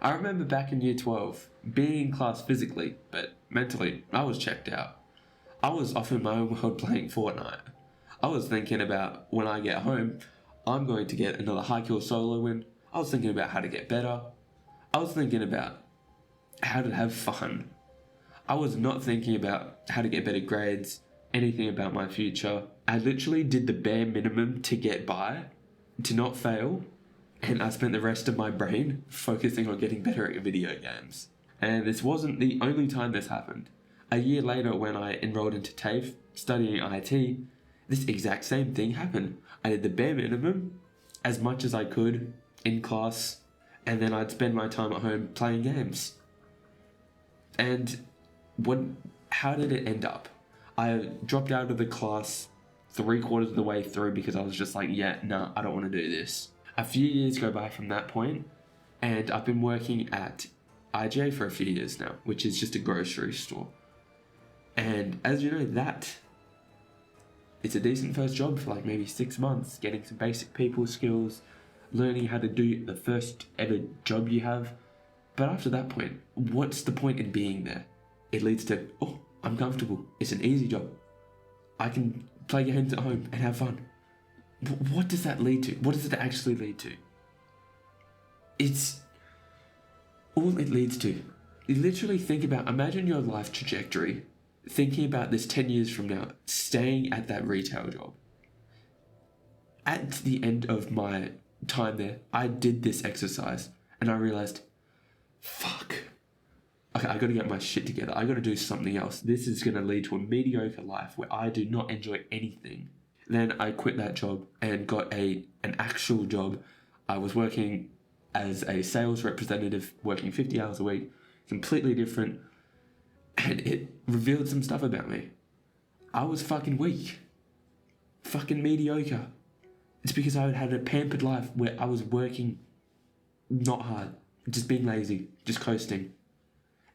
I remember back in year 12, being in class physically, but mentally, I was checked out. I was off in my own world playing Fortnite. I was thinking about when I get home, I'm going to get another high kill solo win. I was thinking about how to get better. I was thinking about how to have fun. I was not thinking about how to get better grades, anything about my future. I literally did the bare minimum to get by, to not fail, and I spent the rest of my brain focusing on getting better at video games. And this wasn't the only time this happened. A year later, when I enrolled into TAFE, studying IT, this exact same thing happened. I did the bare minimum, as much as I could, in class, and then I'd spend my time at home playing games. And how did it end up? I dropped out of the class 3/4 of the way through because I was just like, I don't want to do this. A few years go by from that point, and I've been working at IGA for a few years now, which is just a grocery store. And as you know, it's a decent first job for like maybe 6 months, getting some basic people skills, learning how to do the first ever job you have. But after that point, what's the point in being there? It leads to, I'm comfortable. It's an easy job. I can play games at home and have fun. What does that lead to? What does it actually lead to? It's all it leads to. You literally imagine your life trajectory, thinking about this 10 years from now, staying at that retail job. At the end of my time there, I did this exercise and I realized, fuck. Okay, I gotta get my shit together. I gotta do something else. This is gonna lead to a mediocre life where I do not enjoy anything. Then I quit that job and got an actual job. I was working as a sales representative, working 50 hours a week, completely different. And it revealed some stuff about me. I was fucking weak. Fucking mediocre. It's because I had a pampered life where I was working not hard, just being lazy, just coasting.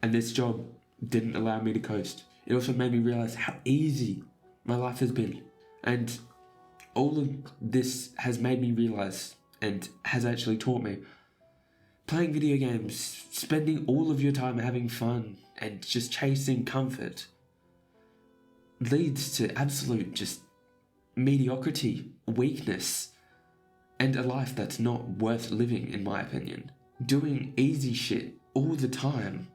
And this job didn't allow me to coast. It also made me realize how easy my life has been. And all of this has made me realize, and has actually taught me, playing video games, spending all of your time having fun, and just chasing comfort leads to absolute just mediocrity, weakness, and a life that's not worth living, in my opinion. Doing easy shit all the time.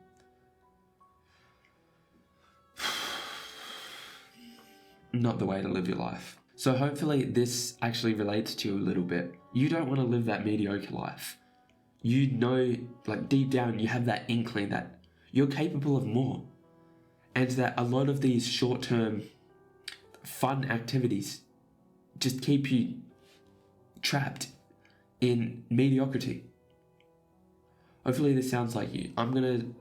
Not the way to live your life. So hopefully this actually relates to you a little bit. You don't want to live that mediocre life. You know, like deep down, you have that inkling that you're capable of more. And that a lot of these short-term fun activities just keep you trapped in mediocrity. Hopefully this sounds like you. I'm going to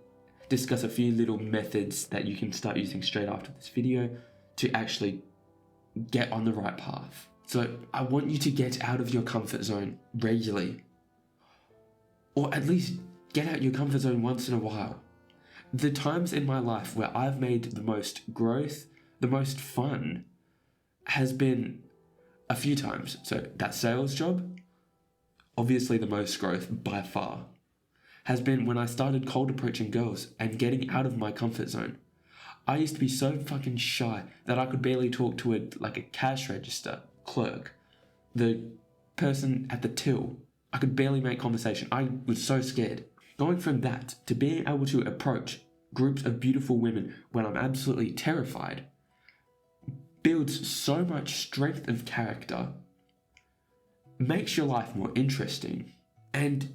discuss a few little methods that you can start using straight after this video to actually get on the right path. So I want you to get out of your comfort zone regularly. Or at least get out your comfort zone once in a while. The times in my life where I've made the most growth, the most fun, has been a few times. So that sales job, obviously the most growth by far, has been when I started cold approaching girls and getting out of my comfort zone. I used to be so fucking shy that I could barely talk to a cash register clerk, the person at the till. I could barely make conversation. I was so scared. Going from that to being able to approach groups of beautiful women when I'm absolutely terrified builds so much strength of character, makes your life more interesting, and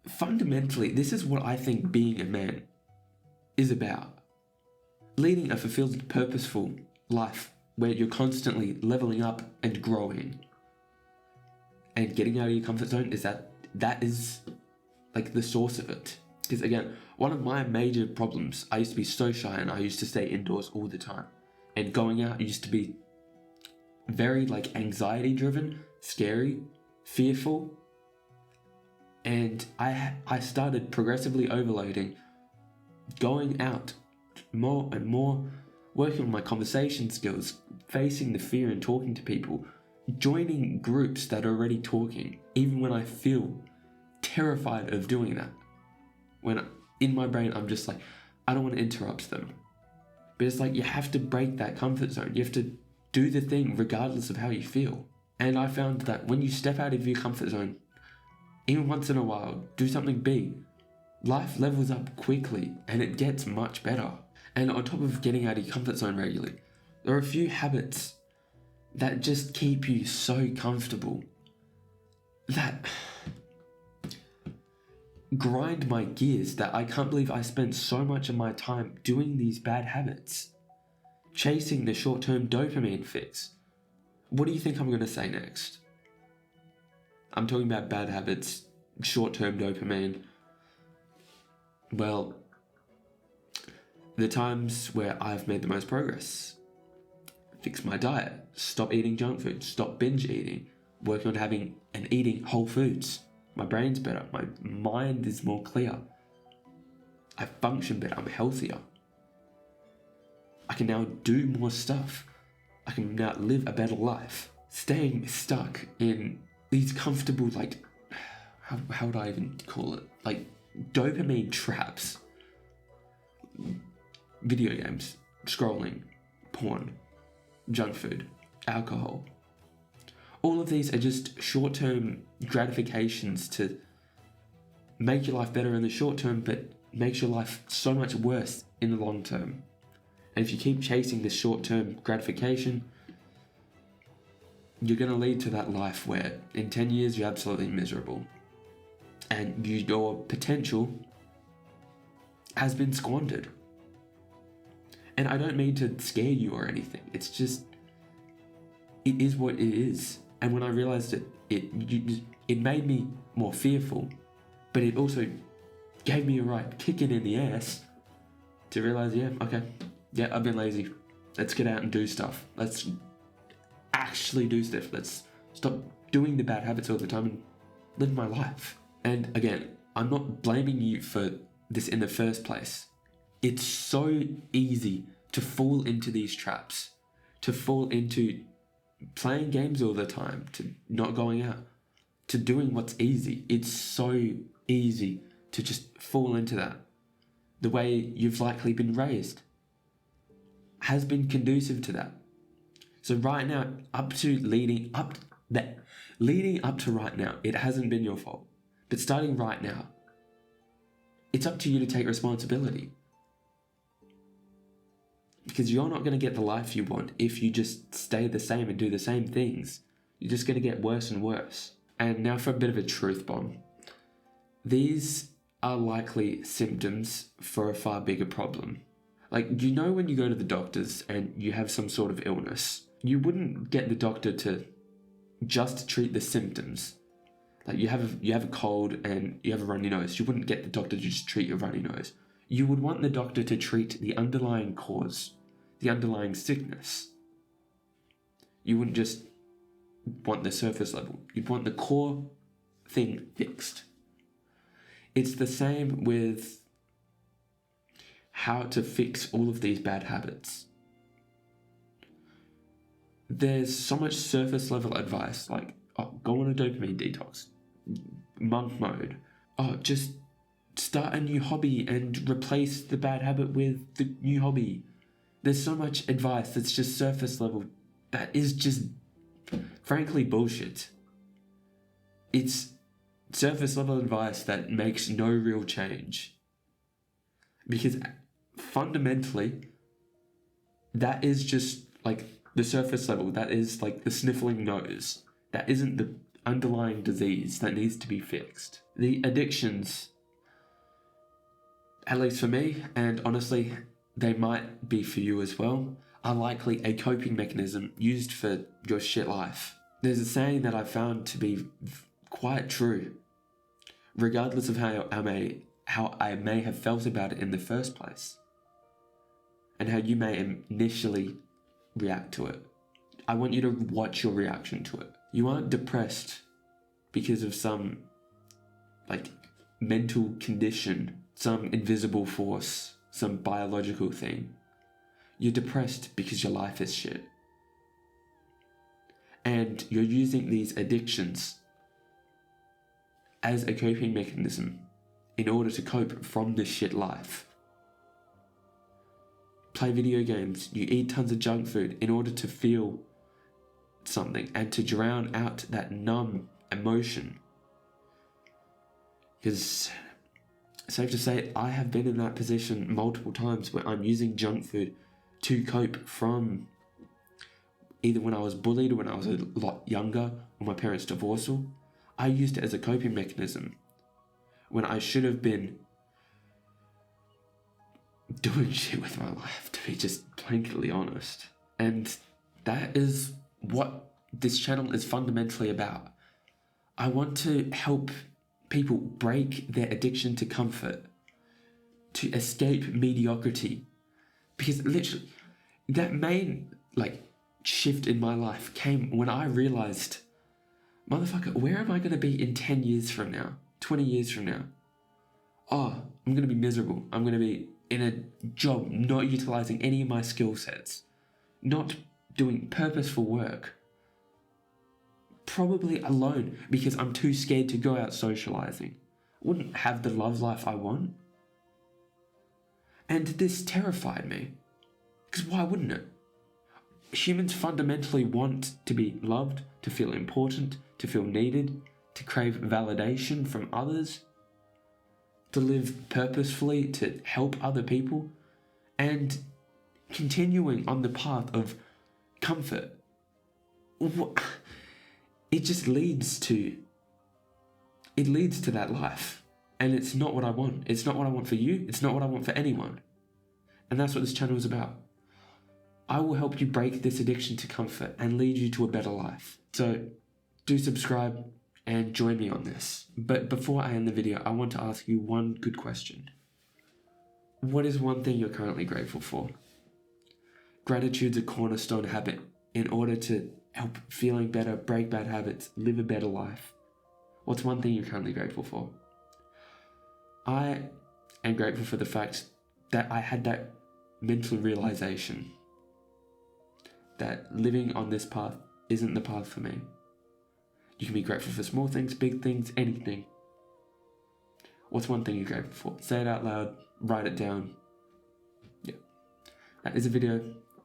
fundamentally, this is what I think being a man is about. Leading a fulfilled, purposeful life where you're constantly leveling up and growing. And getting out of your comfort zone that is like the source of it. Because again, one of my major problems, I used to be so shy and I used to stay indoors all the time. And going out used to be very anxiety driven, scary, fearful. And I started progressively overloading, going out more and more, working on my conversation skills, facing the fear and talking to people, joining groups that are already talking, even when I feel terrified of doing that. when in my brain I'm just like, I don't want to interrupt them. But it's like you have to break that comfort zone. You have to do the thing regardless of how you feel. And I found that when you step out of your comfort zone, even once in a while, do something big, life levels up quickly and it gets much better. And on top of getting out of your comfort zone regularly, there are a few habits that just keep you so comfortable that grind my gears, that I can't believe I spend so much of my time doing these bad habits, chasing the short-term dopamine fix. What do you think I'm going to say next? I'm talking about bad habits, short-term dopamine. Well, the times where I've made the most progress: fix my diet, stop eating junk food, stop binge eating, working on having and eating whole foods. My brain's better, my mind is more clear. I function better, I'm healthier. I can now do more stuff. I can now live a better life. Staying stuck in these comfortable, like, how would I even call it? Like, dopamine traps. Video games, scrolling, porn, junk food, alcohol. All of these are just short-term gratifications to make your life better in the short term, but makes your life so much worse in the long term. And if you keep chasing this short-term gratification, you're going to lead to that life where in 10 years you're absolutely miserable. And your potential has been squandered. And I don't mean to scare you or anything. It's just, it is what it is. And when I realized it made me more fearful, but it also gave me a right kicking in the ass to realize, I've been lazy. Let's get out and do stuff. Let's actually do stuff. Let's stop doing the bad habits all the time and live my life. And again, I'm not blaming you for this in the first place. It's so easy to fall into these traps, to fall into playing games all the time, to not going out, to doing what's easy. It's so easy to just fall into that. The way you've likely been raised has been conducive to that. So right now, leading up to right now, it hasn't been your fault. But starting right now, it's up to you to take responsibility. Because you're not going to get the life you want if you just stay the same and do the same things. You're just going to get worse and worse. And now for a bit of a truth bomb. These are likely symptoms for a far bigger problem. Like, when you go to the doctors and you have some sort of illness, you wouldn't get the doctor to just treat the symptoms. Like, you have a cold and you have a runny nose. You wouldn't get the doctor to just treat your runny nose. You would want the doctor to treat the underlying cause, the underlying sickness. You wouldn't just want the surface level. You'd want the core thing fixed. It's the same with how to fix all of these bad habits. There's so much surface level advice, like, go on a dopamine detox, monk mode, just start a new hobby and replace the bad habit with the new hobby. There's so much advice that's just surface level that is just, frankly, bullshit. It's surface level advice that makes no real change. Because fundamentally, that is just like the surface level. That is like the sniffling nose. That isn't the underlying disease that needs to be fixed. The addictions, at least for me, and honestly, they might be for you as well, are likely a coping mechanism used for your shit life. There's a saying that I found to be quite true, regardless of how I may have felt about it in the first place, and how you may initially react to it. I want you to watch your reaction to it. You aren't depressed because of some, mental condition, some invisible force, some biological thing. You're depressed because your life is shit. And you're using these addictions as a coping mechanism in order to cope from this shit life. Play video games, you eat tons of junk food in order to feel something and to drown out that numb emotion. Because, safe to say, I have been in that position multiple times where I'm using junk food to cope from either when I was bullied or when I was a lot younger or my parents' divorced. I used it as a coping mechanism when I should have been doing shit with my life, to be just blankly honest. And that is what this channel is fundamentally about. I want to help people break their addiction to comfort, to escape mediocrity. Because literally, that main shift in my life came when I realized, motherfucker, where am I going to be in 10 years from now, 20 years from now? Oh, I'm going to be miserable. I'm going to be in a job not utilizing any of my skill sets, not doing purposeful work, probably alone because I'm too scared to go out socializing. I wouldn't have the love life I want. And this terrified me, because why wouldn't it? Humans fundamentally want to be loved, to feel important, to feel needed, to crave validation from others, to live purposefully, to help other people, and continuing on the path of comfort. It just leads to that life. And it's not what I want. It's not what I want for you. It's not what I want for anyone. And that's what this channel is about. I will help you break this addiction to comfort and lead you to a better life. So do subscribe and join me on this. But before I end the video, I want to ask you one good question. What is one thing you're currently grateful for? Gratitude's a cornerstone habit in order to help feeling better, break bad habits, live a better life. What's one thing you're currently grateful for? I am grateful for the fact that I had that mental realization that living on this path isn't the path for me. You can be grateful for small things, big things, anything. What's one thing you're grateful for? Say it out loud, write it down. Yeah. That is a video.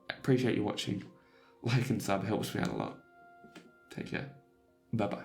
I appreciate you watching. Like and sub helps me out a lot. Take care. Bye-bye.